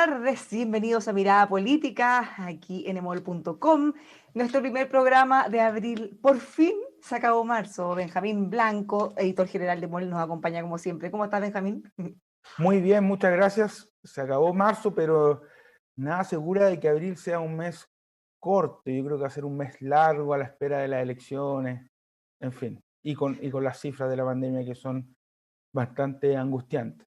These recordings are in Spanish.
tardes, bienvenidos a Mirada Política, aquí en emol.com. Nuestro primer programa de abril, por fin se acabó marzo. Benjamín Blanco, editor general de Emol, nos acompaña como siempre. ¿Cómo estás, Benjamín? Muy bien, muchas gracias. Se acabó marzo, pero nada asegura de que abril sea un mes corto. Yo creo que va a ser un mes largo a la espera de las elecciones, en fin, y con las cifras de la pandemia que son bastante angustiantes.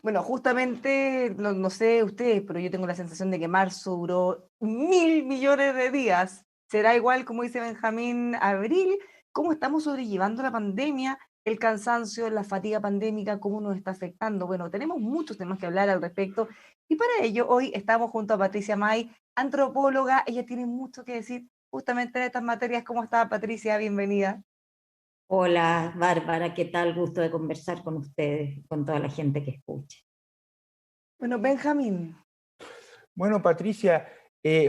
Bueno, justamente, no sé ustedes, pero yo tengo la sensación de que marzo duró 1.000 millones de días. ¿Será igual, como dice Benjamín, abril? ¿Cómo estamos sobrellevando la pandemia, el cansancio, la fatiga pandémica, cómo nos está afectando? Bueno, tenemos muchos temas que hablar al respecto y para ello hoy estamos junto a Patricia May, antropóloga. Ella tiene mucho que decir justamente de estas materias. ¿Cómo está, Patricia? Bienvenida. Hola, Bárbara, ¿qué tal? Gusto de conversar con ustedes, con toda la gente que escucha. Bueno, Benjamín. Bueno, Patricia,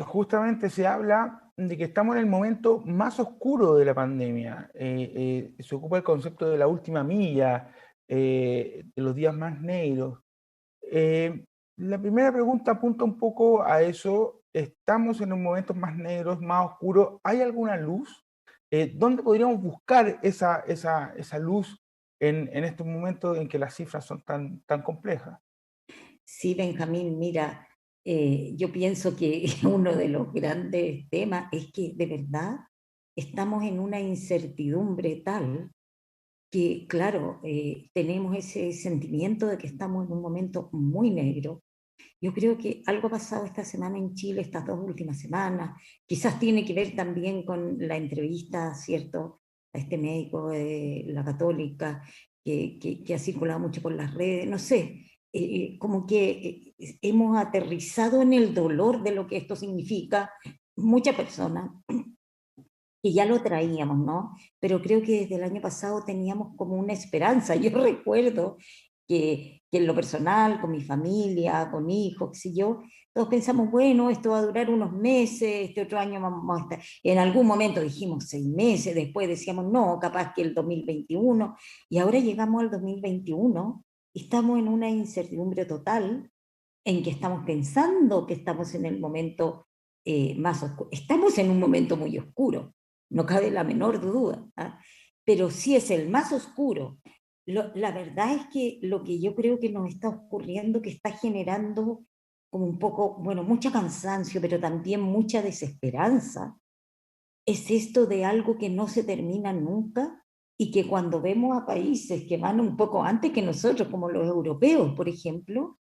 justamente se habla de que estamos en el momento más oscuro de la pandemia. Se ocupa el concepto de la última milla, de los días más negros. Eh, la primera pregunta apunta un poco a eso. ¿Estamos en los momentos más negros, más oscuros? ¿Hay alguna luz? ¿Dónde podríamos buscar esa luz en estos momentos en que las cifras son tan complejas? Sí, Benjamín, mira, yo pienso que uno de los grandes temas es que de verdad estamos en una incertidumbre tal que, claro, tenemos ese sentimiento de que estamos en un momento muy negro. Yo creo que algo ha pasado esta semana en Chile, estas 2 últimas semanas, quizás tiene que ver también con la entrevista, ¿cierto?, a este médico de la Católica, que ha circulado mucho por las redes, no sé, como que hemos aterrizado en el dolor de lo que esto significa, muchas personas, que ya lo traíamos, ¿no? Pero creo que desde el año pasado teníamos como una esperanza. Yo recuerdo que en lo personal, con mi familia, con hijos, qué sé yo, todos pensamos, bueno, esto va a durar unos meses, este otro año vamos a estar. En algún momento dijimos 6 meses, después decíamos, no, capaz que el 2021, y ahora llegamos al 2021, y estamos en una incertidumbre total, en que estamos pensando que estamos en el momento más oscuro. Estamos en un momento muy oscuro, no cabe la menor duda, ¿ah? Pero sí es el más oscuro. La verdad es que lo que yo creo que nos está ocurriendo, que está generando como un poco, bueno, mucho cansancio, pero también mucha desesperanza, es esto de algo que no se termina nunca y que cuando vemos a países que van un poco antes que nosotros, como los europeos, por ejemplo,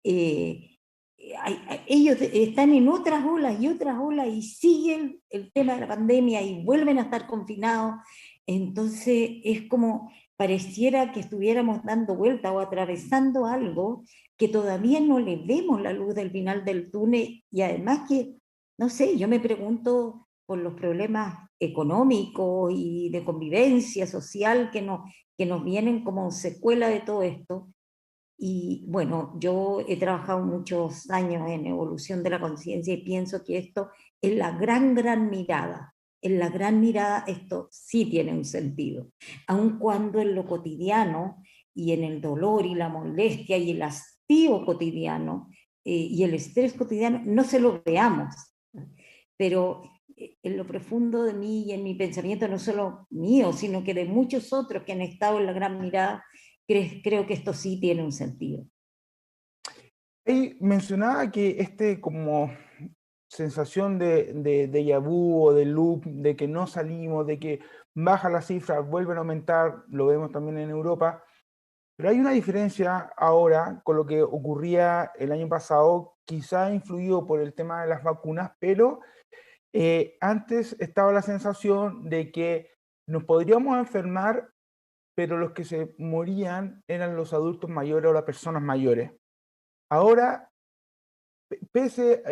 eh, ellos están en otras olas y siguen el tema de la pandemia y vuelven a estar confinados. Entonces es como pareciera que estuviéramos dando vuelta o atravesando algo que todavía no le vemos la luz del final del túnel y además que, no sé, yo me pregunto por los problemas económicos y de convivencia social que nos vienen como secuela de todo esto. Y bueno, yo he trabajado muchos años en evolución de la conciencia y pienso que esto es la gran mirada. En la gran mirada esto sí tiene un sentido, aun cuando en lo cotidiano y en el dolor y la molestia y el hastío cotidiano y el estrés cotidiano no se lo veamos. Pero en lo profundo de mí y en mi pensamiento, no solo mío, sino que de muchos otros que han estado en la gran mirada, creo que esto sí tiene un sentido. Y mencionaba que como sensación de déjà vu o de loop, de que no salimos, de que baja la cifra, vuelven a aumentar, lo vemos también en Europa, pero hay una diferencia ahora con lo que ocurría el año pasado, quizá influido por el tema de las vacunas, pero antes estaba la sensación de que nos podríamos enfermar, pero los que se morían eran los adultos mayores o las personas mayores. Ahora pese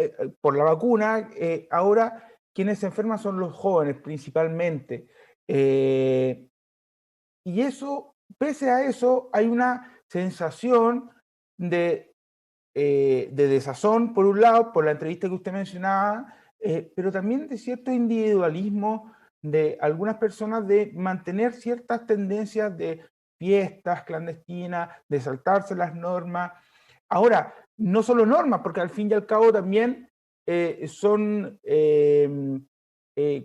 por la vacuna, ahora quienes se enferman son los jóvenes principalmente. Eh, y eso, pese a eso, hay una sensación de desazón, por un lado, por la entrevista que usted mencionaba, pero también de cierto individualismo de algunas personas de mantener ciertas tendencias de fiestas clandestinas, de saltarse las normas. Ahora, no solo normas, porque al fin y al cabo también son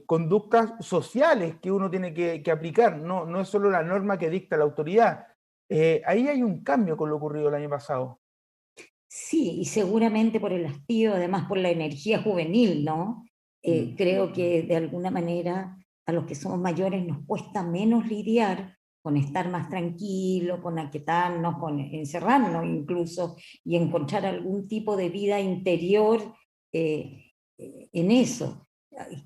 conductas sociales que uno tiene que aplicar, no es solo la norma que dicta la autoridad. Ahí hay un cambio con lo ocurrido el año pasado. Sí, y seguramente por el hastío, además por la energía juvenil, ¿no? Creo que de alguna manera a los que somos mayores nos cuesta menos lidiar con estar más tranquilos, con aquietarnos, con encerrarnos incluso, y encontrar algún tipo de vida interior en eso.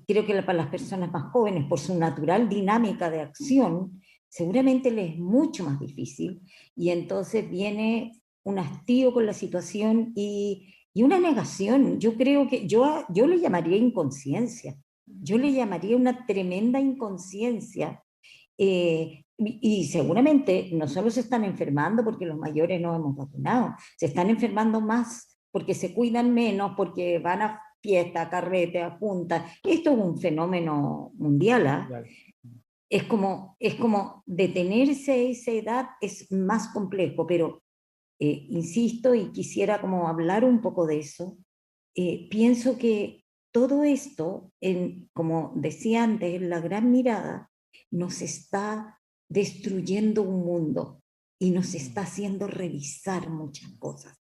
Creo que para las personas más jóvenes, por su natural dinámica de acción, seguramente les es mucho más difícil, y entonces viene un hastío con la situación y una negación. Yo creo que yo le llamaría inconsciencia, yo le llamaría una tremenda inconsciencia. Y seguramente no solo se están enfermando porque los mayores no hemos vacunado, se están enfermando más porque se cuidan menos, porque van a fiestas, carretes, a juntas. Esto es un fenómeno mundial, ¿ah? Es como detenerse a esa edad es más complejo, pero insisto y quisiera como hablar un poco de eso. Pienso que todo esto, como decía antes, en la gran mirada, nos está destruyendo un mundo y nos está haciendo revisar muchas cosas.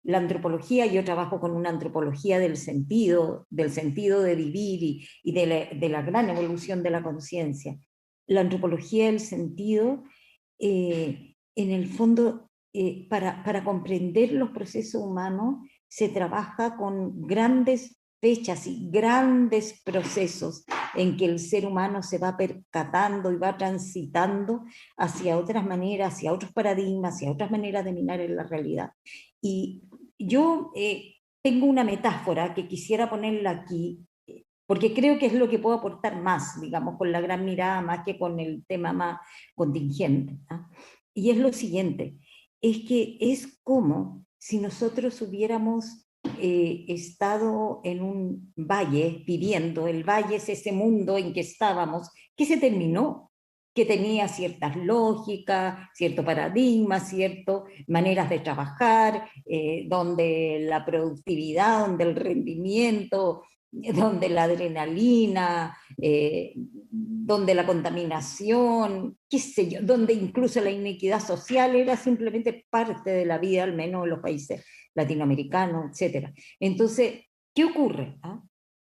La antropología, yo trabajo con una antropología del sentido de vivir y de la gran evolución de la conciencia. La antropología del sentido, en el fondo, para comprender los procesos humanos, se trabaja con grandes fechas y grandes procesos en que el ser humano se va percatando y va transitando hacia otras maneras, hacia otros paradigmas, hacia otras maneras de mirar en la realidad. Y yo tengo una metáfora que quisiera ponerla aquí, porque creo que es lo que puedo aportar más, digamos, con la gran mirada, más que con el tema más contingente, ¿ah? Y es lo siguiente, es que es como si nosotros hubiéramos estado en un valle, viviendo, el valle es ese mundo en que estábamos, que se terminó, que tenía ciertas lógicas, cierto paradigma, ciertas maneras de trabajar, donde la productividad, donde el rendimiento, donde la adrenalina, donde la contaminación, qué sé yo, donde incluso la inequidad social era simplemente parte de la vida, al menos en los países latinoamericanos, etc. Entonces, ¿qué ocurre?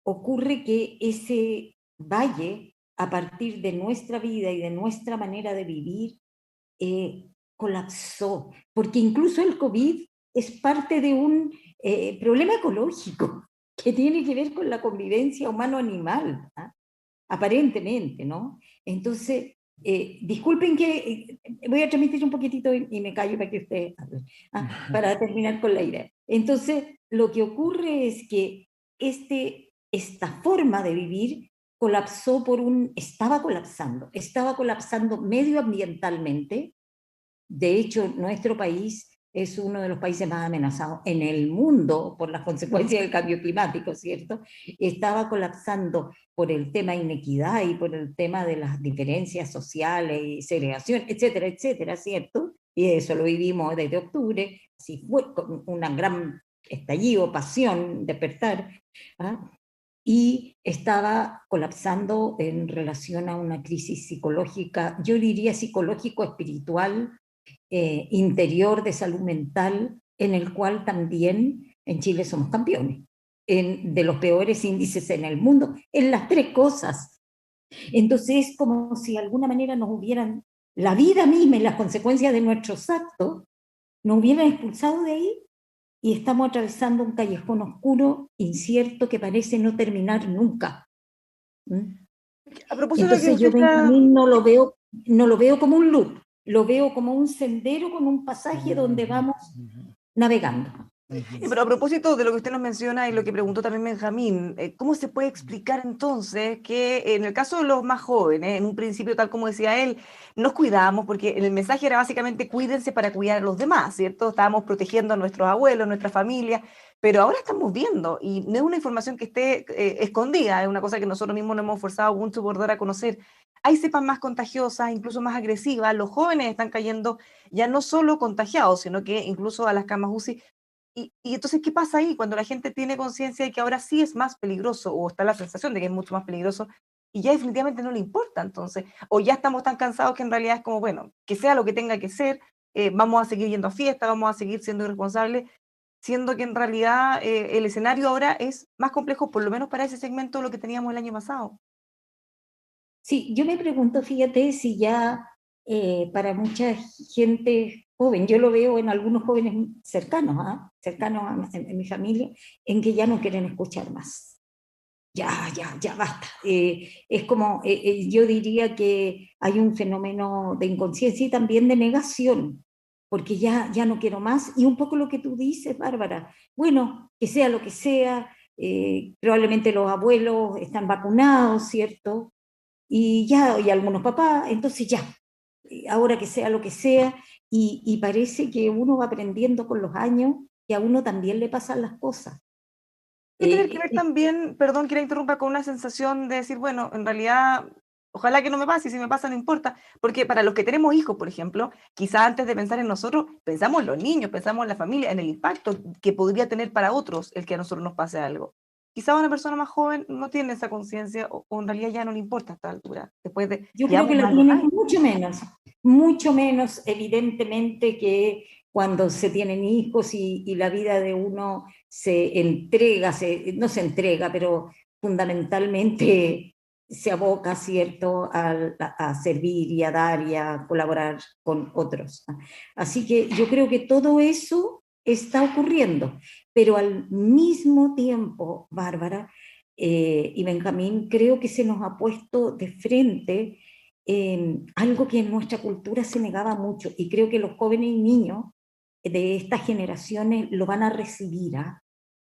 Ocurre que ese valle, a partir de nuestra vida y de nuestra manera de vivir, colapsó, porque incluso el COVID es parte de un problema ecológico que tiene que ver con la convivencia humano-animal, ¿ah? Aparentemente, ¿no? Entonces, disculpen que voy a transmitir un poquitito y me callo para que ustedes hablen, para terminar con la idea. Entonces, lo que ocurre es que esta forma de vivir colapsó estaba colapsando medioambientalmente. De hecho, nuestro país es uno de los países más amenazados en el mundo por las consecuencias del cambio climático, ¿cierto? Estaba colapsando por el tema de inequidad y por el tema de las diferencias sociales y segregación, etcétera, etcétera, ¿cierto? Y eso lo vivimos desde octubre, así fue, con una gran estallido, pasión, despertar, ¿ah? Y estaba colapsando en relación a una crisis psicológica, yo diría psicológico-espiritual, interior de salud mental, en el cual también en Chile somos campeones, de los peores índices en el mundo, en las tres cosas. Entonces es como si de alguna manera nos hubieran, la vida misma y las consecuencias de nuestros actos, nos hubieran expulsado de ahí, y estamos atravesando un callejón oscuro, incierto, que parece no terminar nunca. A propósito de lo que Entonces usted yo, está... Benjamín, no lo veo como un loop, lo veo como un sendero con un pasaje donde vamos navegando. Pero a propósito de lo que usted nos menciona y lo que preguntó también Benjamín, ¿cómo se puede explicar entonces que en el caso de los más jóvenes, en un principio, tal como decía él, nos cuidamos, porque el mensaje era básicamente cuídense para cuidar a los demás, ¿cierto? Estábamos protegiendo a nuestros abuelos, nuestra familia, pero ahora estamos viendo, y no es una información que esté escondida, es una cosa que nosotros mismos nos hemos esforzado mucho por dar a conocer. Hay cepas más contagiosas, incluso más agresivas, los jóvenes están cayendo ya no solo contagiados, sino que incluso a las camas UCI y entonces, ¿qué pasa ahí cuando la gente tiene conciencia de que ahora sí es más peligroso, o está la sensación de que es mucho más peligroso, y ya definitivamente no le importa entonces? O ya estamos tan cansados que en realidad es como, bueno, que sea lo que tenga que ser, vamos a seguir yendo a fiestas, vamos a seguir siendo irresponsables, siendo que en realidad el escenario ahora es más complejo, por lo menos para ese segmento, de lo que teníamos el año pasado. Sí, yo me pregunto, fíjate, si ya para mucha gente joven, yo lo veo en algunos jóvenes cercanos, cercanos en mi familia, en que ya no quieren escuchar más. Ya basta. Es como, yo diría que hay un fenómeno de inconsciencia y también de negación, porque ya no quiero más. Y un poco lo que tú dices, Bárbara, bueno, que sea lo que sea, probablemente los abuelos están vacunados, ¿cierto? Y algunos papás, entonces ya, ahora que sea lo que sea, y parece que uno va aprendiendo con los años que a uno también le pasan las cosas. Puede tener que ver también, perdón que la interrumpa, con una sensación de decir, bueno, en realidad, ojalá que no me pase, y si me pasa no importa, porque para los que tenemos hijos, por ejemplo, quizá antes de pensar en nosotros, pensamos en los niños, pensamos en la familia, en el impacto que podría tener para otros el que a nosotros nos pase algo. Quizá una persona más joven no tiene esa conciencia, o en realidad ya no le importa a esta altura, después de, Yo creo llevamos que la más de un tienen año. mucho menos evidentemente que cuando se tienen hijos y la vida de uno se entrega, no se entrega, pero fundamentalmente se aboca, ¿cierto?, a servir y a dar y a colaborar con otros. Así que yo creo que todo eso está ocurriendo, pero al mismo tiempo, Bárbara, y Benjamín, creo que se nos ha puesto de frente algo que en nuestra cultura se negaba mucho, y creo que los jóvenes y niños de estas generaciones lo van a recibir,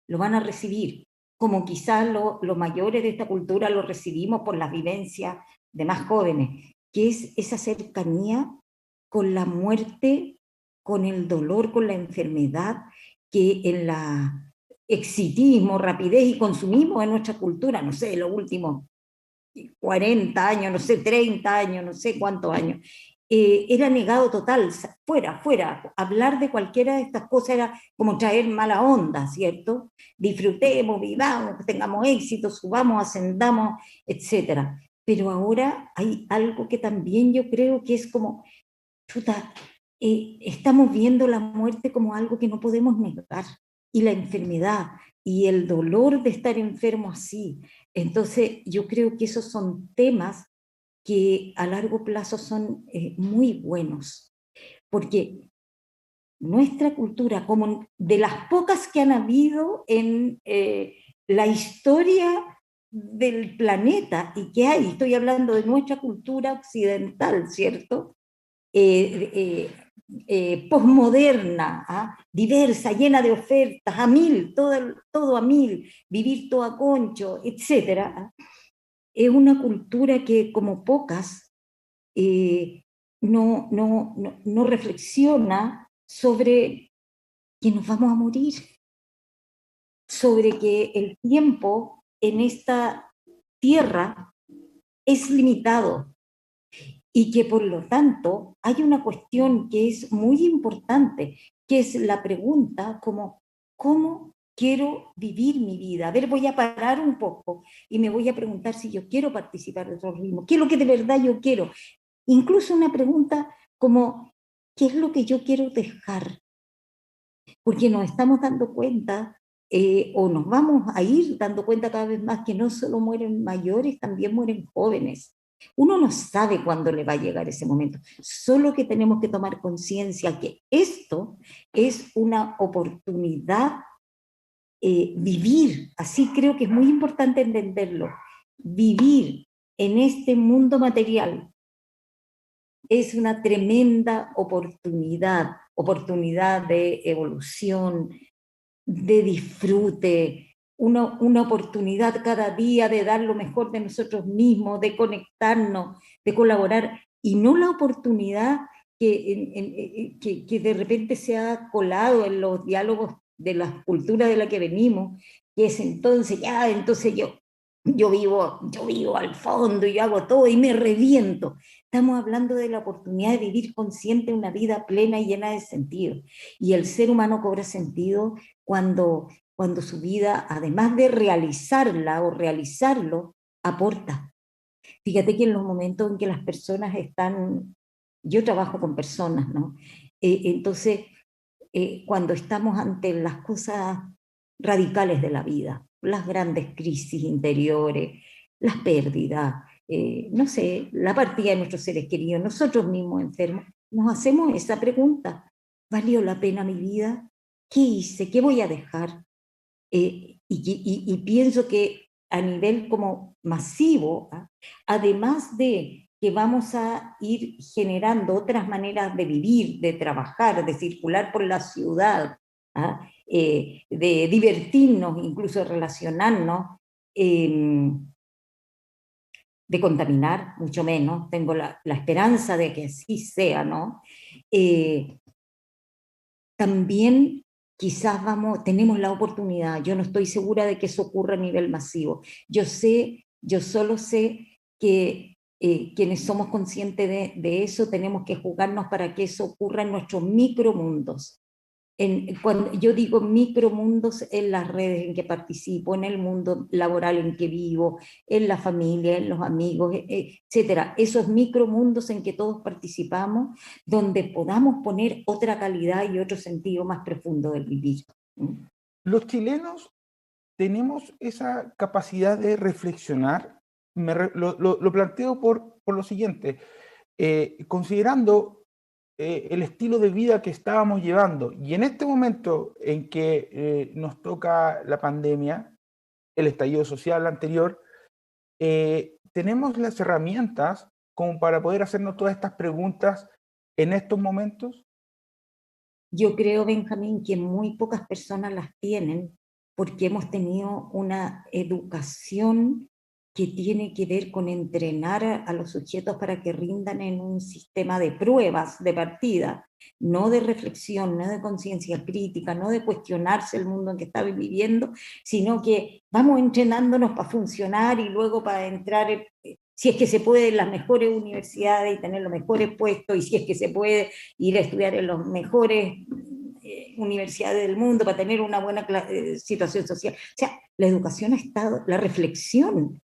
lo van a recibir, como quizás los mayores de esta cultura lo recibimos por las vivencias de más jóvenes, que es esa cercanía con la muerte, con el dolor, con la enfermedad, que en la exitismo, rapidez y consumismo de nuestra cultura, no sé, los últimos 40 años, no sé, 30 años, no sé cuántos años, era negado total, fuera, hablar de cualquiera de estas cosas era como traer mala onda, ¿cierto? Disfrutemos, vivamos, tengamos éxito, subamos, ascendamos, etcétera. Pero ahora hay algo que también yo creo que es como, chuta, estamos viendo la muerte como algo que no podemos negar, y la enfermedad y el dolor de estar enfermo así. Entonces yo creo que esos son temas que a largo plazo son muy buenos, porque nuestra cultura, como de las pocas que han habido en la historia del planeta y que hay, estoy hablando de nuestra cultura occidental, ¿cierto? Posmoderna, diversa, llena de ofertas, a mil, todo a mil, vivir todo a concho, etc. Es una cultura que, como pocas, no reflexiona sobre que nos vamos a morir, sobre que el tiempo en esta tierra es limitado, y que por lo tanto hay una cuestión que es muy importante, que es la pregunta como, ¿cómo quiero vivir mi vida? A ver, voy a parar un poco y me voy a preguntar si yo quiero participar de otro ritmo, qué es lo que de verdad yo quiero. Incluso una pregunta como, ¿qué es lo que yo quiero dejar? Porque nos estamos dando cuenta, o nos vamos a ir dando cuenta cada vez más, que no solo mueren mayores, también mueren jóvenes. Uno no sabe cuándo le va a llegar ese momento, solo que tenemos que tomar conciencia que esto es una oportunidad, vivir, así creo que es muy importante entenderlo, vivir en este mundo material es una tremenda oportunidad de evolución, de disfrute, una oportunidad cada día de dar lo mejor de nosotros mismos, de conectarnos, de colaborar, y no la oportunidad que de repente se ha colado en los diálogos de la cultura de la que venimos, que es entonces yo. yo vivo al fondo y yo hago todo y me reviento. Estamos hablando de la oportunidad de vivir consciente una vida plena y llena de sentido. Y el ser humano cobra sentido cuando su vida, además de realizarla o realizarlo, aporta. Fíjate que en los momentos en que las personas están, yo trabajo con personas, ¿no? Entonces, cuando estamos ante las cosas radicales de la vida, las grandes crisis interiores, las pérdidas, no sé, la partida de nuestros seres queridos, nosotros mismos enfermos, nos hacemos esa pregunta: ¿valió la pena mi vida? ¿Qué hice? ¿Qué voy a dejar? Y pienso que a nivel como masivo, ¿ah? Además de que vamos a ir generando otras maneras de vivir, de trabajar, de circular por la ciudad, ¿ah? De divertirnos, incluso de relacionarnos, eh, de contaminar, mucho menos, tengo la esperanza de que así sea, ¿no? Eh, También quizás tenemos la oportunidad, yo no estoy segura de que eso ocurra a nivel masivo. Yo solo sé que quienes somos conscientes de eso tenemos que jugarnos para que eso ocurra en nuestros micromundos. Cuando yo digo micromundos, en las redes en que participo, en el mundo laboral en que vivo, en la familia, en los amigos, etcétera. Esos micromundos en que todos participamos, donde podamos poner otra calidad y otro sentido más profundo del vivir. Los chilenos tenemos esa capacidad de reflexionar. Lo planteo por lo siguiente. Considerando el estilo de vida que estábamos llevando y en este momento en que nos toca la pandemia, el estallido social anterior, ¿tenemos las herramientas como para poder hacernos todas estas preguntas en estos momentos? Yo creo, Benjamín, que muy pocas personas las tienen porque hemos tenido una educación que tiene que ver con entrenar a los sujetos para que rindan en un sistema de pruebas de partida, no de reflexión, no de conciencia crítica, no de cuestionarse el mundo en que estamos viviendo, sino que vamos entrenándonos para funcionar y luego para entrar, si es que se puede, en las mejores universidades y tener los mejores puestos, y si es que se puede ir a estudiar en las mejores universidades del mundo para tener una buena situación social. O sea, la educación ha estado, la reflexión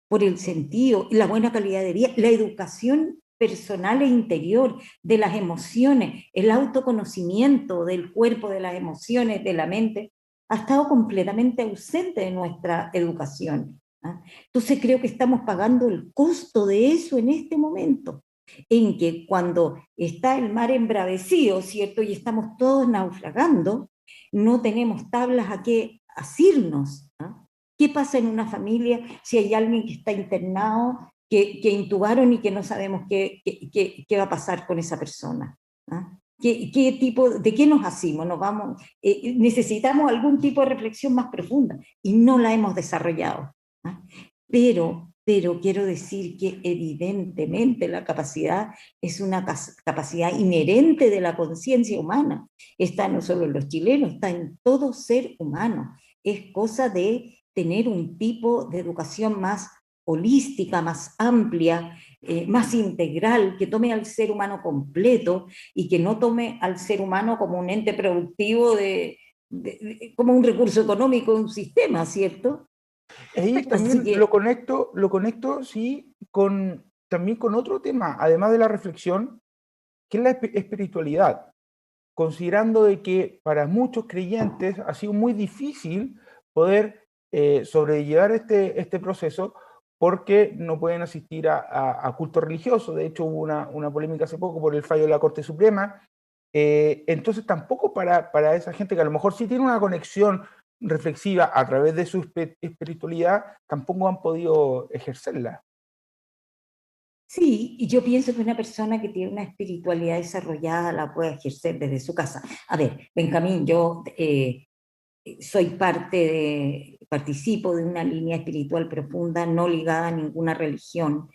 por el sentido, la buena calidad de vida, la educación personal e interior de las emociones, el autoconocimiento del cuerpo, de las emociones, de la mente, ha estado completamente ausente de nuestra educación. ¿Ah? Entonces creo que estamos pagando el costo de eso en este momento, en que cuando está el mar embravecido, ¿cierto? Y estamos todos naufragando, no tenemos tablas a qué asirnos. ¿Ah? ¿Qué pasa en una familia si hay alguien que está internado, que intubaron y que no sabemos qué va a pasar con esa persona? ¿Ah? ¿Qué tipo, de qué nos asimos? Necesitamos algún tipo de reflexión más profunda y no la hemos desarrollado. ¿Ah? Pero quiero decir que evidentemente la capacidad es una capacidad inherente de la conciencia humana. Está no solo en los chilenos, está en todo ser humano. Es cosa de tener un tipo de educación más holística, más amplia, más integral, que tome al ser humano completo y que no tome al ser humano como un ente productivo como un recurso económico de un sistema, ¿cierto? Ahí Así también que lo conecto, sí, también con otro tema, además de la reflexión, que es la espiritualidad, considerando de que para muchos creyentes ha sido muy difícil poder sobrellevar este proceso porque no pueden asistir a cultos religiosos. De hecho, hubo una polémica hace poco por el fallo de la Corte Suprema. Entonces, tampoco para esa gente que a lo mejor sí tiene una conexión reflexiva a través de su espiritualidad, tampoco han podido ejercerla. sí, y yo pienso que una persona que tiene una espiritualidad desarrollada la puede ejercer desde su casa. A ver, Benjamín, yo participo de una línea espiritual profunda, no ligada a ninguna religión,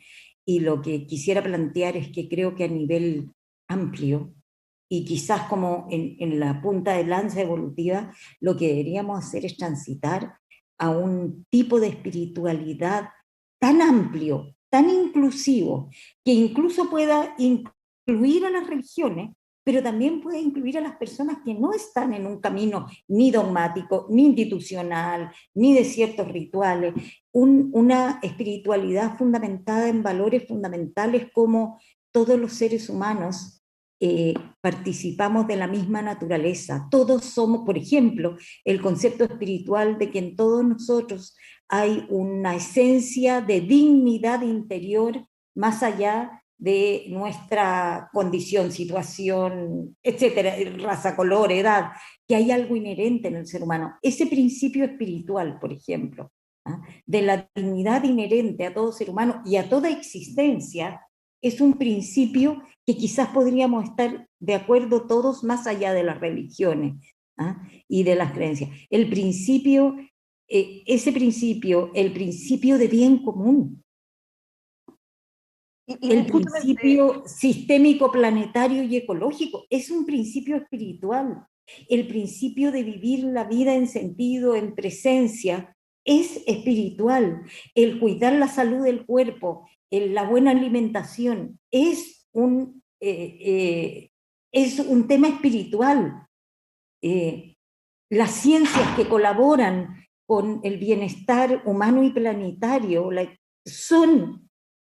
y lo que quisiera plantear es que creo que a nivel amplio, y quizás como en la punta de lanza evolutiva, lo que deberíamos hacer es transitar a un tipo de espiritualidad tan amplio, tan inclusivo, que incluso pueda incluir a las religiones, pero también puede incluir a las personas que no están en un camino ni dogmático, ni institucional, ni de ciertos rituales, una espiritualidad fundamentada en valores fundamentales como todos los seres humanos participamos de la misma naturaleza. Todos somos, por ejemplo, el concepto espiritual de que en todos nosotros hay una esencia de dignidad interior más allá de nuestra condición, situación, etcétera, raza, color, edad, que hay algo inherente en el ser humano. Ese principio espiritual, por ejemplo, de la dignidad inherente a todo ser humano y a toda existencia, es un principio que quizás podríamos estar de acuerdo todos más allá de las religiones y de las creencias. El principio, ese principio, el principio de bien común, el principio sistémico, planetario y ecológico, es un principio espiritual. El principio de vivir la vida en sentido, en presencia, es espiritual. El cuidar la salud del cuerpo, la buena alimentación, es un tema espiritual. Las ciencias que colaboran con el bienestar humano y planetario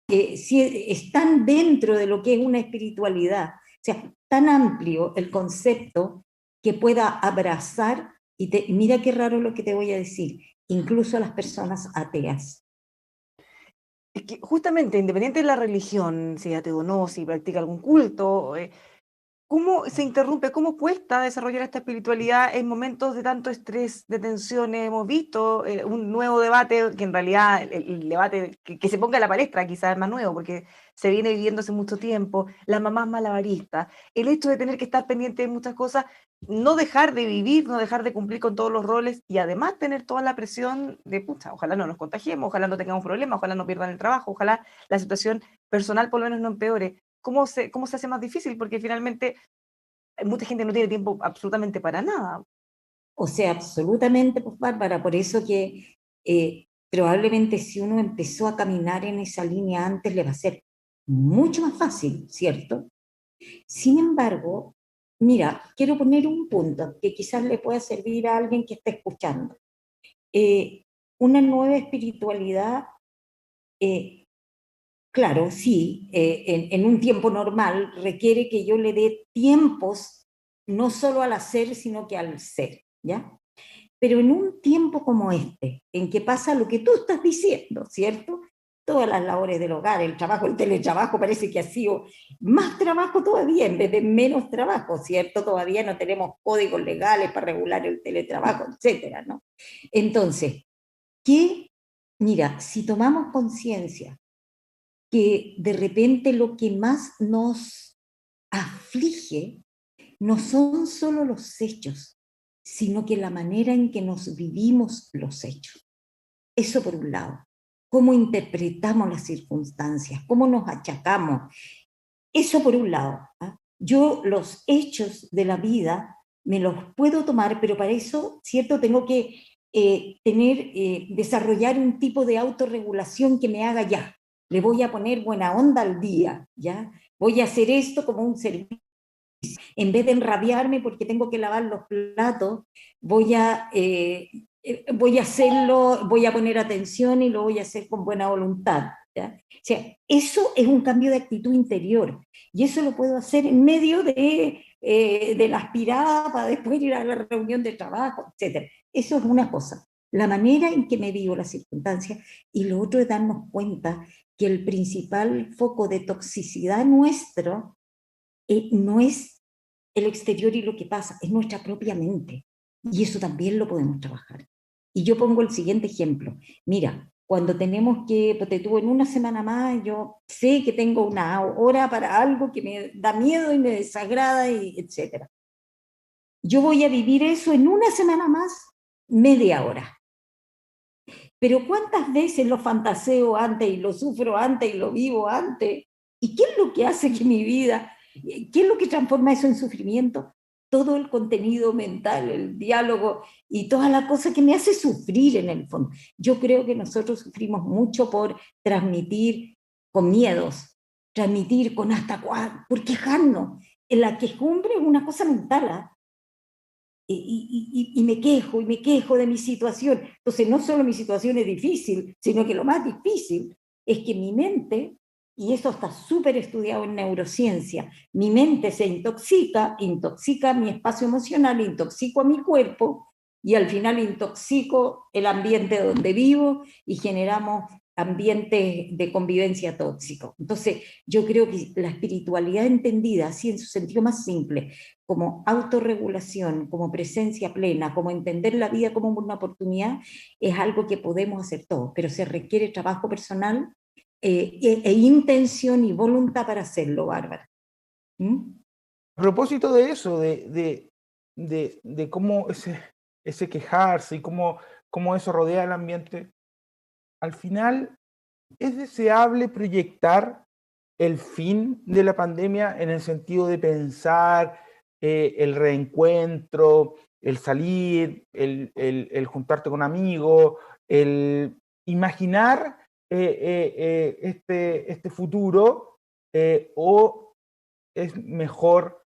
están dentro de lo que es una espiritualidad. O sea, tan amplio el concepto que pueda abrazar, y mira qué raro lo que te voy a decir, incluso a las personas ateas. Es que justamente, independiente de la religión, si es ateo o no, si practica algún culto, ¿cómo se interrumpe, cómo cuesta desarrollar esta espiritualidad en momentos de tanto estrés, de tensiones? Hemos visto un nuevo debate, que en realidad el debate que se ponga a la palestra quizás es más nuevo, porque se viene viviendo hace mucho tiempo, las mamás malabaristas, el hecho de tener que estar pendiente de muchas cosas, no dejar de vivir, no dejar de cumplir con todos los roles y además tener toda la presión de, pucha, ojalá no nos contagiemos, ojalá no tengamos problemas, ojalá no pierdan el trabajo, ojalá la situación personal por lo menos no empeore. ¿Cómo se hace más difícil? Porque finalmente mucha gente no tiene tiempo absolutamente para nada. O sea, absolutamente, pues Bárbara, por eso que probablemente si uno empezó a caminar en esa línea antes le va a ser mucho más fácil, ¿cierto? Sin embargo, mira, quiero poner un punto que quizás le pueda servir a alguien que está escuchando. Una nueva espiritualidad, claro, sí, en un tiempo normal requiere que yo le dé tiempos no solo al hacer, sino que al ser, ¿ya? Pero en un tiempo como este, en que pasa lo que tú estás diciendo, ¿cierto? Todas las labores del hogar, el trabajo, el teletrabajo, parece que ha sido más trabajo todavía en vez de menos trabajo, ¿cierto? Todavía no tenemos códigos legales para regular el teletrabajo, etcétera, ¿no? Entonces, mira, si tomamos conciencia que de repente lo que más nos aflige no son solo los hechos, sino que la manera en que nos vivimos los hechos. Eso por un lado. Cómo interpretamos las circunstancias, cómo nos achacamos. Eso por un lado. Yo los hechos de la vida me los puedo tomar, pero para eso, ¿cierto? Tengo que desarrollar un tipo de autorregulación que me haga ya. Le voy a poner buena onda al día, ¿ya? Voy a hacer esto como un servicio. En vez de enrabiarme porque tengo que lavar los platos, voy a hacerlo, voy a poner atención y lo voy a hacer con buena voluntad, ¿ya? O sea, eso es un cambio de actitud interior y eso lo puedo hacer en medio de la aspirada para después ir a la reunión de trabajo, etc. Eso es una cosa, la manera en que me vivo las circunstancias, y lo otro es darnos cuenta que el principal foco de toxicidad nuestro no es el exterior y lo que pasa, es nuestra propia mente. Y eso también lo podemos trabajar. Y yo pongo el siguiente ejemplo. Mira, cuando tenemos que, pues te tuvo en una semana más, yo sé que tengo una hora para algo que me da miedo y me desagrada, y etc. Yo voy a vivir eso en una semana más, media hora. Pero ¿cuántas veces lo fantaseo antes y lo sufro antes y lo vivo antes? ¿Y qué es lo que hace que mi vida, qué es lo que transforma eso en sufrimiento? todo el contenido mental, el diálogo y toda la cosa que me hace sufrir en el fondo. Yo creo que nosotros sufrimos mucho por transmitir con miedos, transmitir con hasta cuándo, por quejarnos. En la quejumbre es una cosa mental, ¿eh? Y me quejo de mi situación. Entonces no solo mi situación es difícil, sino que lo más difícil es que mi mente, y eso está súper estudiado en neurociencia, mi mente se intoxica mi espacio emocional, intoxico a mi cuerpo, y al final intoxico el ambiente donde vivo y generamos ambientes de convivencia tóxicos. Entonces yo creo que la espiritualidad entendida así en su sentido más simple, como autorregulación, como presencia plena, como entender la vida como una oportunidad, es algo que podemos hacer todos, pero se requiere trabajo personal intención y voluntad para hacerlo, Bárbara. ¿Mm? A propósito de eso, de cómo ese quejarse y cómo eso rodea el ambiente, al final es deseable proyectar el fin de la pandemia en el sentido de pensar el reencuentro, el salir, el juntarte con amigos, el imaginar este futuro, o es mejor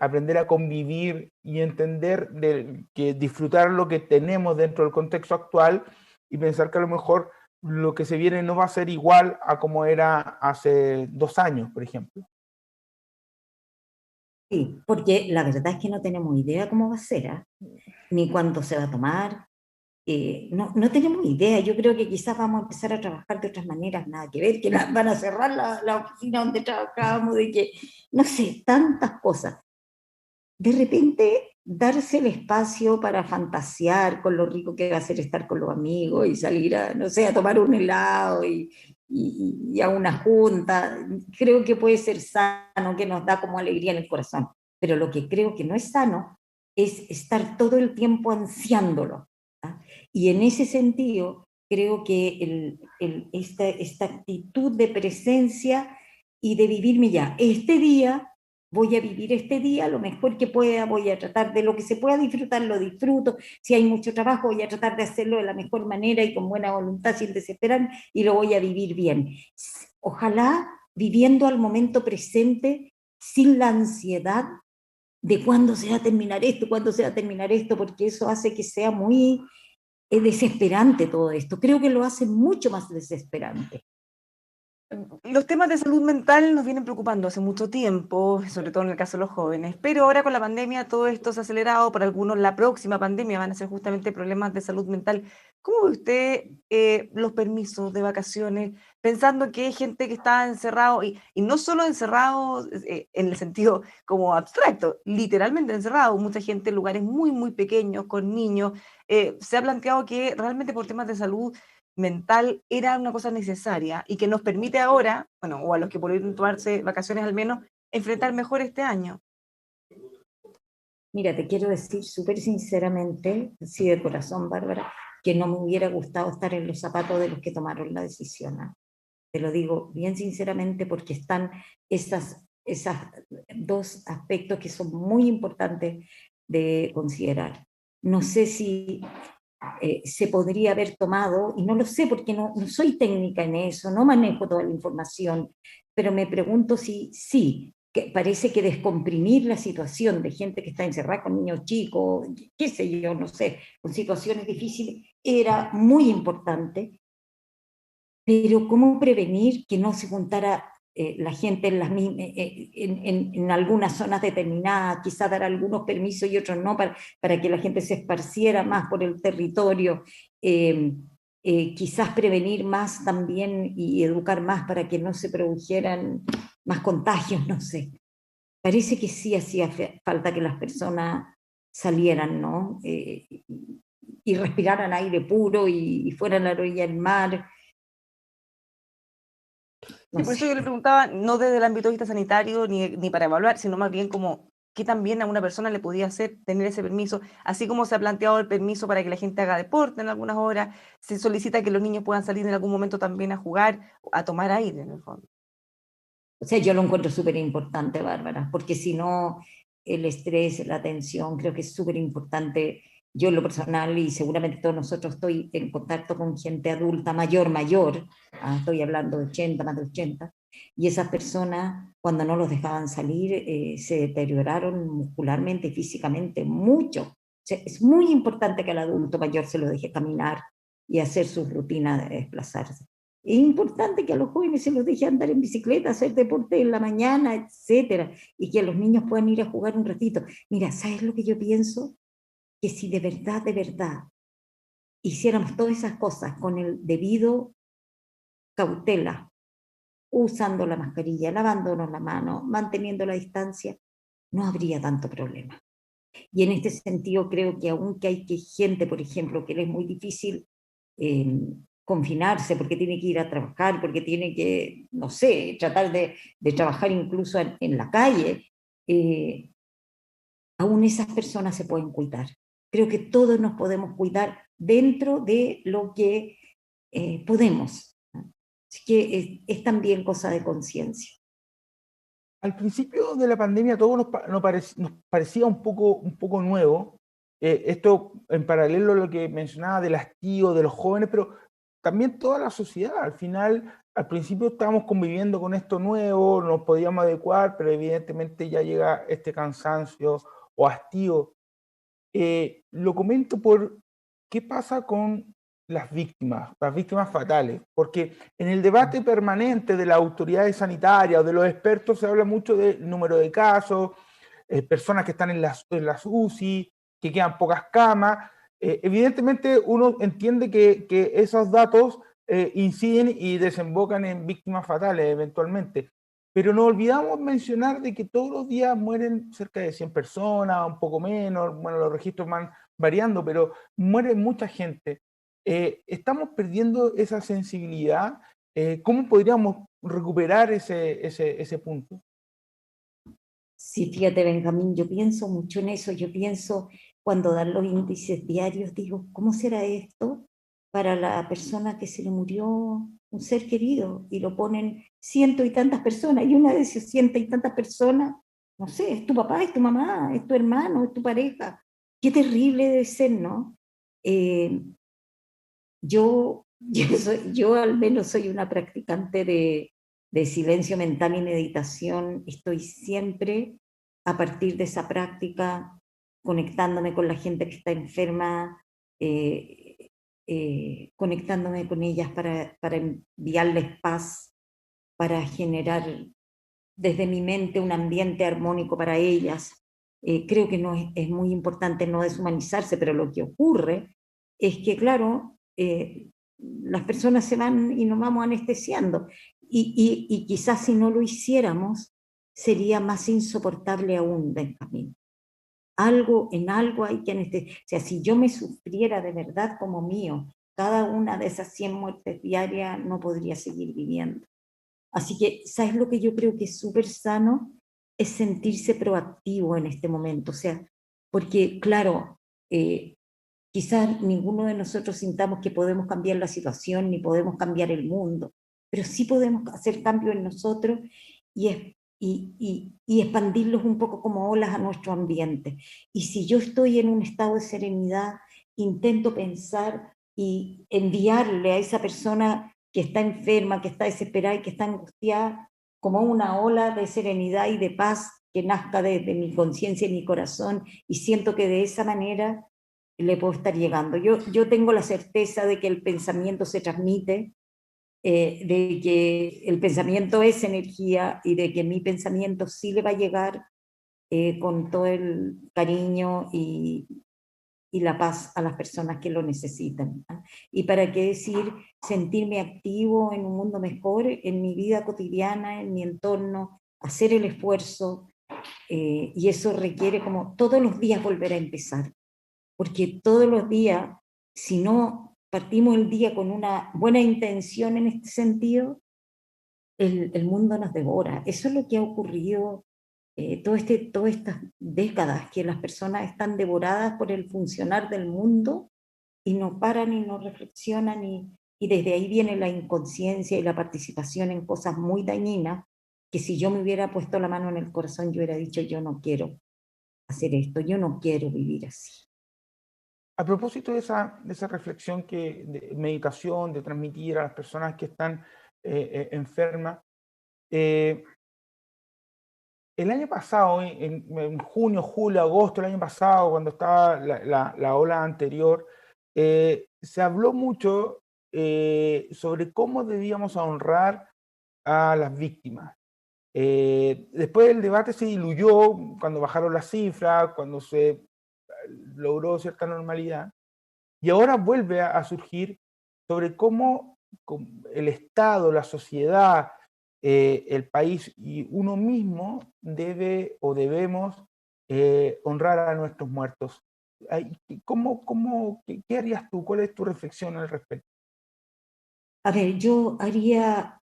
aprender a convivir y entender que disfrutar lo que tenemos dentro del contexto actual y pensar que a lo mejor lo que se viene no va a ser igual a como era hace 2 años, por ejemplo. Sí, porque la verdad es que no tenemos idea cómo va a ser, ¿eh? Ni cuánto se va a tomar. No tenemos idea. Yo creo que quizás vamos a empezar a trabajar de otras maneras, nada que ver, que van a cerrar la oficina donde trabajábamos, de que, no sé, tantas cosas. De repente, darse el espacio para fantasear con lo rico que va a ser estar con los amigos y salir a, no sé, a tomar un helado y a una junta, creo que puede ser sano, que nos da como alegría en el corazón. Pero lo que creo que no es sano es estar todo el tiempo ansiándolo. ¿Ah? Y en ese sentido, creo que esta actitud de presencia y de vivirme ya este día, voy a vivir este día lo mejor que pueda, voy a tratar de lo que se pueda disfrutar, lo disfruto, si hay mucho trabajo voy a tratar de hacerlo de la mejor manera y con buena voluntad, sin desesperar, y lo voy a vivir bien. Ojalá viviendo al momento presente, sin la ansiedad de cuándo se va a terminar esto, cuándo se va a terminar esto, porque eso hace que sea muy desesperante todo esto. Creo que lo hace mucho más desesperante. Los temas de salud mental nos vienen preocupando hace mucho tiempo, sobre todo en el caso de los jóvenes, pero ahora con la pandemia todo esto se ha acelerado, para algunos la próxima pandemia van a ser justamente problemas de salud mental. ¿Cómo ve usted los permisos de vacaciones, pensando que hay gente que está encerrado, y no solo encerrado en el sentido como abstracto, literalmente encerrado, mucha gente en lugares muy, muy pequeños, con niños, se ha planteado que realmente por temas de salud mental era una cosa necesaria y que nos permite ahora, bueno, o a los que pudieron tomarse vacaciones al menos, enfrentar mejor este año? Mira, te quiero decir súper sinceramente, sí de corazón, Bárbara, que no me hubiera gustado estar en los zapatos de los que tomaron la decisión, ¿eh? Te lo digo bien sinceramente porque están esas dos aspectos que son muy importantes de considerar. No sé si se podría haber tomado, y no lo sé porque no soy técnica en eso, no manejo toda la información, pero me pregunto si sí, que parece que descomprimir la situación de gente que está encerrada con niños chicos, qué sé yo, no sé, con situaciones difíciles, era muy importante, pero ¿cómo prevenir que no se juntara la gente en algunas zonas determinadas, quizá dar algunos permisos y otros no, para que la gente se esparciera más por el territorio, quizás prevenir más también y educar más para que no se produjeran más contagios, no sé. Parece que sí hacía falta que las personas salieran, ¿no? Y respiraran aire puro y fueran a la orilla del mar. Sí, No por eso sé. yo le preguntaba, no desde el ámbito de vista sanitario ni para evaluar, sino más bien como qué también a una persona le podía hacer tener ese permiso, así como se ha planteado el permiso para que la gente haga deporte en algunas horas, se solicita que los niños puedan salir en algún momento también a jugar, a tomar aire en el fondo. O sea, yo lo encuentro súper importante, Bárbara, porque si no, el estrés, la tensión, creo que es súper importante. Yo en lo personal, y seguramente todos nosotros, estoy en contacto con gente adulta, mayor, estoy hablando de 80, más de 80, y esas personas, cuando no los dejaban salir, se deterioraron muscularmente y físicamente mucho. O sea, es muy importante que al adulto mayor se lo deje caminar y hacer su rutina de desplazarse. Es importante que a los jóvenes se los deje andar en bicicleta, hacer deporte en la mañana, etcétera, y que a los niños puedan ir a jugar un ratito. Mira, ¿sabes lo que yo pienso? Que si de verdad hiciéramos todas esas cosas con el debido cautela, usando la mascarilla, lavándonos la mano, manteniendo la distancia, no habría tanto problema. Y en este sentido creo que aunque hay gente, por ejemplo, que le es muy difícil confinarse porque tiene que ir a trabajar, porque tiene que, no sé, tratar de trabajar incluso en la calle, aún esas personas se pueden cuidar. Creo que todos nos podemos cuidar dentro de lo que podemos. Así que es también cosa de conciencia. Al principio de la pandemia todo nos parecía un poco nuevo. Esto en paralelo a lo que mencionaba del hastío de los jóvenes, pero también toda la sociedad. Al final, al principio estábamos conviviendo con esto nuevo, nos podíamos adecuar, pero evidentemente ya llega este cansancio o hastío. Lo comento por qué pasa con las víctimas fatales, porque en el debate permanente de las autoridades sanitarias o de los expertos se habla mucho del número de casos, personas que están en las UCI, que quedan pocas camas. Evidentemente uno entiende que esos datos inciden y desembocan en víctimas fatales eventualmente, pero no olvidamos mencionar de que todos los días mueren cerca de 100 personas, un poco menos, bueno, los registros van variando, pero muere mucha gente. Estamos perdiendo esa sensibilidad. ¿Cómo podríamos recuperar ese punto? Sí, fíjate, Benjamín, yo pienso mucho en eso. Yo pienso cuando dan los índices diarios, digo, ¿cómo será esto para la persona que se le murió un ser querido? Y lo ponen ciento y tantas personas, y una de esas ciento y tantas personas, no sé, es tu papá, es tu mamá, es tu hermano, es tu pareja. Qué terrible debe ser, ¿no? Eh, yo al menos soy una practicante de silencio mental y meditación. Estoy siempre a partir de esa práctica conectándome con la gente que está enferma, conectándome con ellas para enviarles paz, para generar desde mi mente un ambiente armónico para ellas. Creo que no es muy importante no deshumanizarse, pero lo que ocurre es que, claro, las personas se van y nos vamos anestesiando. Y quizás si no lo hiciéramos, sería más insoportable aún, Benjamín. En algo hay que anestesiar. O sea, si yo me sufriera de verdad como mío, cada una de esas 100 muertes diarias, no podría seguir viviendo. Así que, ¿sabes lo que yo creo que es súper sano? Es sentirse proactivo en este momento. O sea, porque, claro, quizás ninguno de nosotros sintamos que podemos cambiar la situación ni podemos cambiar el mundo, pero sí podemos hacer cambio en nosotros y expandirlos un poco como olas a nuestro ambiente. Y si yo estoy en un estado de serenidad, intento pensar y enviarle a esa persona que está enferma, que está desesperada y que está angustiada, como una ola de serenidad y de paz que nazca desde mi conciencia y mi corazón, y siento que de esa manera le puedo estar llegando. Yo tengo la certeza de que el pensamiento se transmite, de que el pensamiento es energía y de que mi pensamiento sí le va a llegar con todo el cariño y la paz a las personas que lo necesitan. ¿Ah? Y para qué decir, sentirme activo en un mundo mejor, en mi vida cotidiana, en mi entorno, hacer el esfuerzo, y eso requiere como todos los días volver a empezar, porque todos los días, si no partimos el día con una buena intención en este sentido, el mundo nos devora. Eso es lo que ha ocurrido todas estas décadas, que las personas están devoradas por el funcionar del mundo y no paran y no reflexionan, y desde ahí viene la inconsciencia y la participación en cosas muy dañinas, que si yo me hubiera puesto la mano en el corazón yo hubiera dicho yo no quiero hacer esto, yo no quiero vivir así. A propósito de esa reflexión de meditación, de transmitir a las personas que están enfermas, eh, el año pasado, en junio, julio, agosto del año pasado, cuando estaba la ola anterior, se habló mucho sobre cómo debíamos honrar a las víctimas. Después el debate se diluyó cuando bajaron las cifras, cuando se logró cierta normalidad, y ahora vuelve a surgir sobre cómo el Estado, la sociedad, el país y uno mismo debe o debemos honrar a nuestros muertos. ¿Qué harías tú? ¿Cuál es tu reflexión al respecto? A ver, yo haría,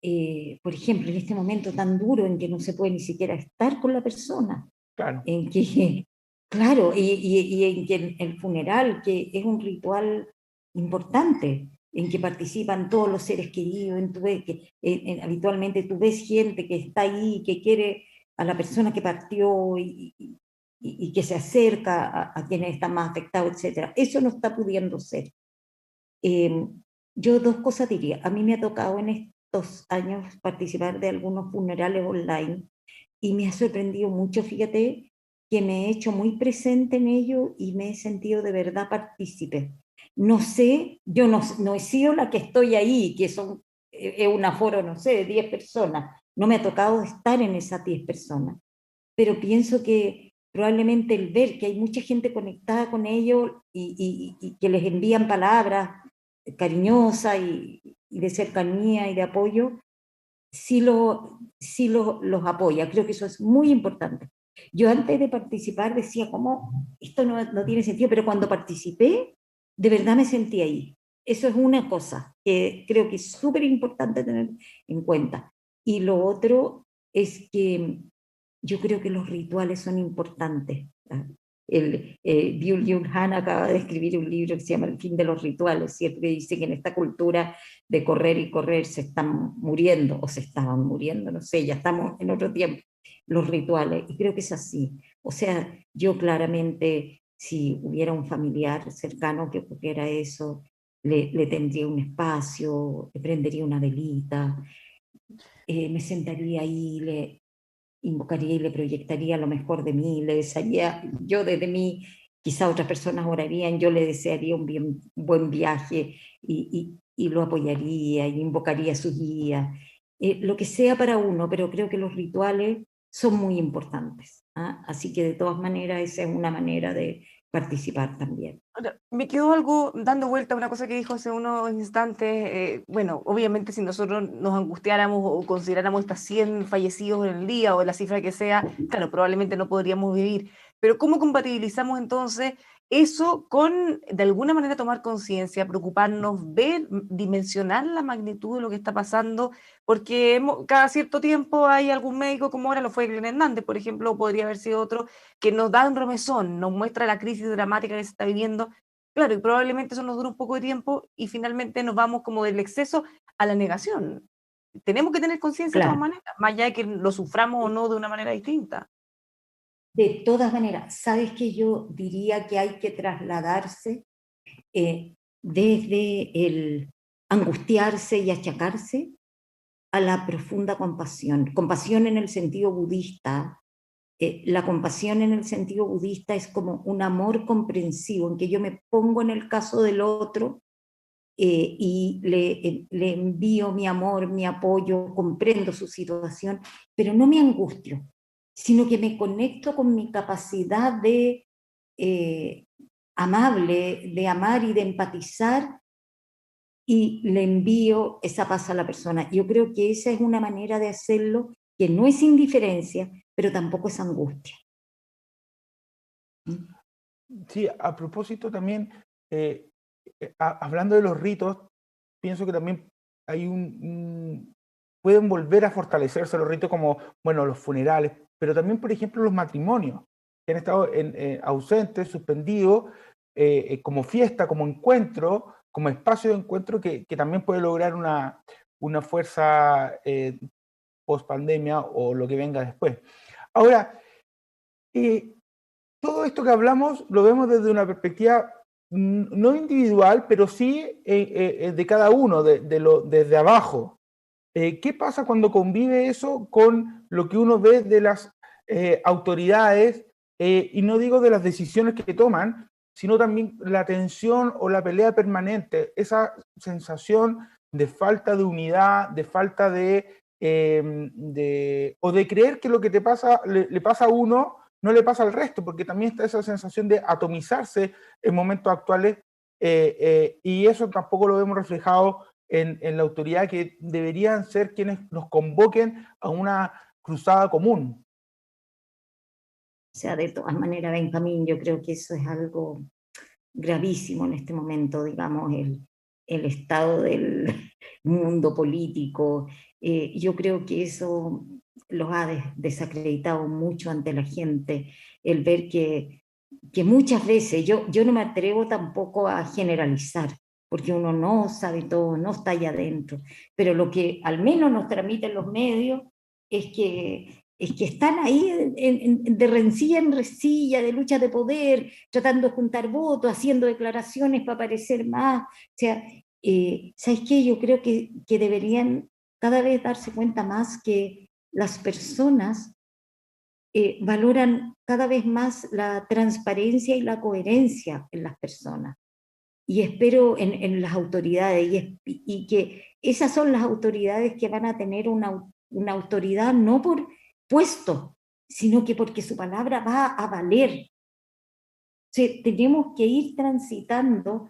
por ejemplo, en este momento tan duro en que no se puede ni siquiera estar con la persona, Claro, en que, claro, y en que el funeral, que es un ritual importante, en que participan todos los seres queridos, habitualmente tú ves gente que está ahí, que quiere a la persona que partió y que se acerca a quienes están más afectados, etc. Eso no está pudiendo ser. Yo dos cosas diría. A mí me ha tocado en estos años participar de algunos funerales online y me ha sorprendido mucho, fíjate, que me he hecho muy presente en ello y me he sentido de verdad partícipe. No sé, yo no he sido la que estoy ahí, que es un aforo, no sé, de 10 personas. No me ha tocado estar en esas 10 personas, pero pienso que probablemente el ver que hay mucha gente conectada con ellos y que les envían palabras cariñosas y de cercanía y de apoyo, los apoya. Creo que eso es muy importante. Yo antes de participar decía, ¿cómo? Esto no tiene sentido, pero cuando participé, de verdad me sentí ahí. Eso es una cosa que creo que es súper importante tener en cuenta. Y lo otro es que yo creo que los rituales son importantes. Byung-Chul Han acaba de escribir un libro que se llama El fin de los rituales, siempre dice que en esta cultura de correr y correr se están muriendo, o se estaban muriendo, no sé, ya estamos en otro tiempo, los rituales, y creo que es así. O sea, yo claramente, si hubiera un familiar cercano que ocurriera eso, le tendría un espacio, le prendería una velita, me sentaría ahí, le invocaría y le proyectaría lo mejor de mí, le desearía, yo desde mí, quizá otras personas orarían, yo le desearía un buen viaje y lo apoyaría y invocaría su guía, lo que sea para uno, pero creo que los rituales son muy importantes. ¿Ah? Así que de todas maneras esa es una manera de participar también. Ahora, me quedó algo dando vuelta a una cosa que dijo hace unos instantes. Bueno, obviamente si nosotros nos angustiáramos o consideráramos estas 100 fallecidos en el día o la cifra que sea, claro, probablemente no podríamos vivir. Pero ¿cómo compatibilizamos entonces eso con, de alguna manera, tomar conciencia, preocuparnos, ver, dimensionar la magnitud de lo que está pasando? Porque cada cierto tiempo hay algún médico, como ahora lo fue Glenn Hernández, por ejemplo, o podría haber sido otro, que nos da un remesón, nos muestra la crisis dramática que se está viviendo. Claro, y probablemente eso nos dure un poco de tiempo y finalmente nos vamos como del exceso a la negación. Tenemos que tener conciencia de todas Claro, maneras, más allá de que lo suframos o no de una manera distinta. de todas maneras, ¿sabes que yo diría que hay que trasladarse desde el angustiarse y achacarse a la profunda compasión? Compasión en el sentido budista. La compasión en el sentido budista es como un amor comprensivo, en que yo me pongo en el caso del otro y le envío mi amor, mi apoyo, comprendo su situación, pero no me angustio, sino que me conecto con mi capacidad de eh, amable, de amar y de empatizar y le envío esa paz a la persona. Yo creo que esa es una manera de hacerlo que no es indiferencia, pero tampoco es angustia. ¿Mm? Sí, a propósito también, eh, hablando de los ritos, pienso que también hay pueden volver a fortalecerse los ritos como, bueno, los funerales, pero también, por ejemplo, los matrimonios, que han estado ausentes, suspendidos, como fiesta, como encuentro, como espacio de encuentro que también puede lograr una fuerza post pandemia o lo que venga después. Ahora, eh, todo esto que hablamos lo vemos desde una perspectiva no individual, pero sí de cada uno, desde abajo. ¿Qué pasa cuando convive eso con lo que uno ve de las autoridades, y no digo de las decisiones que toman, sino también la tensión o la pelea permanente, esa sensación de falta de unidad, de falta o de creer que lo que te pasa, le pasa a uno, no le pasa al resto, porque también está esa sensación de atomizarse en momentos actuales, y eso tampoco lo vemos reflejado en la autoridad, que deberían ser quienes nos convoquen a una cruzada común. O sea, de todas maneras, Benjamín, yo creo que eso es algo gravísimo en este momento, digamos, el estado del mundo político. Yo creo que eso los ha desacreditado mucho ante la gente, el ver que muchas veces, yo no me atrevo tampoco a generalizar, porque uno no sabe todo, no está allá adentro, pero lo que al menos nos transmiten los medios es que están ahí de rencilla en rencilla, de lucha de poder, tratando de juntar votos, haciendo declaraciones para parecer más. O sea, ¿sabes qué? Yo creo que deberían cada vez darse cuenta más que las personas valoran cada vez más la transparencia y la coherencia en las personas. Y espero en las autoridades, y que esas son las autoridades que van a tener una autoridad no por puesto, sino que porque su palabra va a valer. O sea, tenemos que ir transitando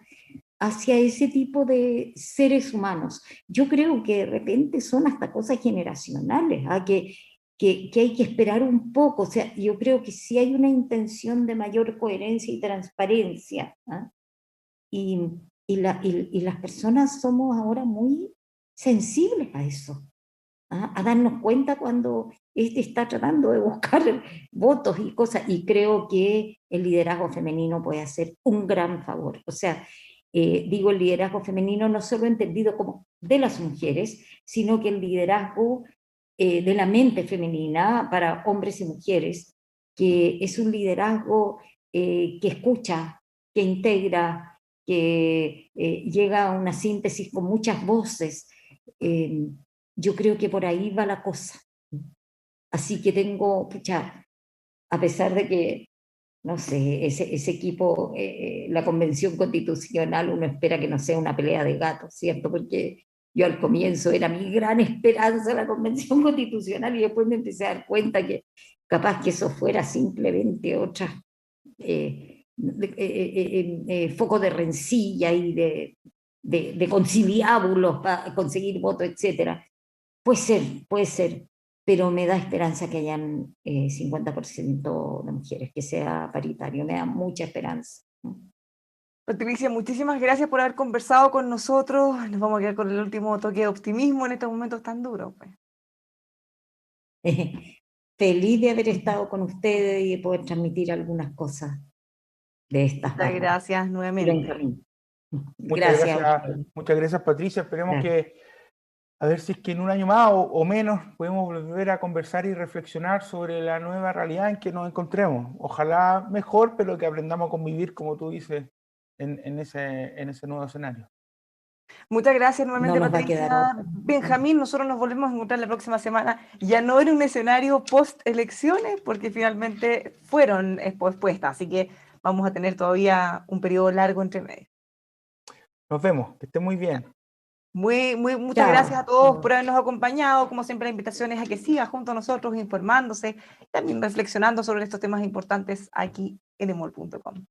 hacia ese tipo de seres humanos. Yo creo que de repente son hasta cosas generacionales, ¿ah? Que hay que esperar un poco. O sea, yo creo que sí hay una intención de mayor coherencia y transparencia, ¿ah? Y las personas somos ahora muy sensibles a eso, ¿ah? A darnos cuenta cuando está tratando de buscar votos y cosas, y creo que el liderazgo femenino puede hacer un gran favor. O sea, digo el liderazgo femenino no solo entendido como de las mujeres, sino que el liderazgo de la mente femenina para hombres y mujeres, que es un liderazgo que escucha, que integra, que llega a una síntesis con muchas voces. Yo creo que por ahí va la cosa. Así que tengo, pucha, a pesar de que, no sé, ese equipo, la convención constitucional, uno espera que no sea una pelea de gatos, ¿cierto? Porque yo al comienzo era mi gran esperanza la convención constitucional, y después me empecé a dar cuenta que capaz que eso fuera simplemente otra foco de rencilla y de conciliábulos para conseguir votos, etc. Puede ser, pero me da esperanza que hayan 50% de mujeres, que sea paritario, me da mucha esperanza. Patricia, muchísimas gracias por haber conversado con nosotros. Nos vamos a quedar con el último toque de optimismo en estos momentos tan duros, pues. Feliz de haber estado con ustedes y de poder transmitir algunas cosas de estas. Muchas gracias nuevamente. Muchas gracias, Patricia. Esperemos que, a ver si es que en un año más o menos podemos volver a conversar y reflexionar sobre la nueva realidad en que nos encontremos. Ojalá mejor, pero que aprendamos a convivir, como tú dices, en ese nuevo escenario. Muchas gracias nuevamente, No Patricia. Benjamín, nosotros nos volvemos a encontrar la próxima semana, ya no en un escenario post-elecciones, porque finalmente fueron expuestas, así que vamos a tener todavía un periodo largo entre medio. Nos vemos, que estén muy bien. Muchas gracias a todos por habernos acompañado. Como siempre, la invitación es a que siga junto a nosotros informándose, también reflexionando sobre estos temas importantes aquí en emol.com.